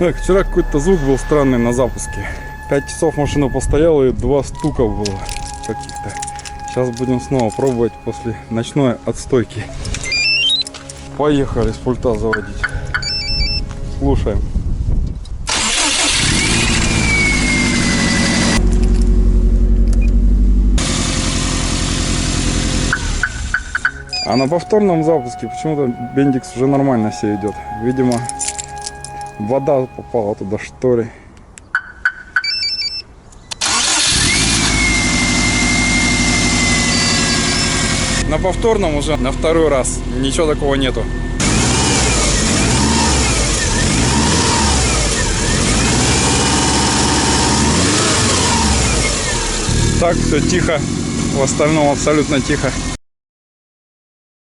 Так, вчера какой-то звук был странный на запуске. 5 часов машина постояла и 2 стука было каких-то. Сейчас будем снова пробовать после ночной отстойки. Поехали с пульта заводить. Слушаем. А на повторном запуске почему-то бендикс уже нормально все идет. Видимо, вода попала туда, что ли. На повторном уже на второй раз ничего такого нету. Так, все тихо. В остальном абсолютно тихо.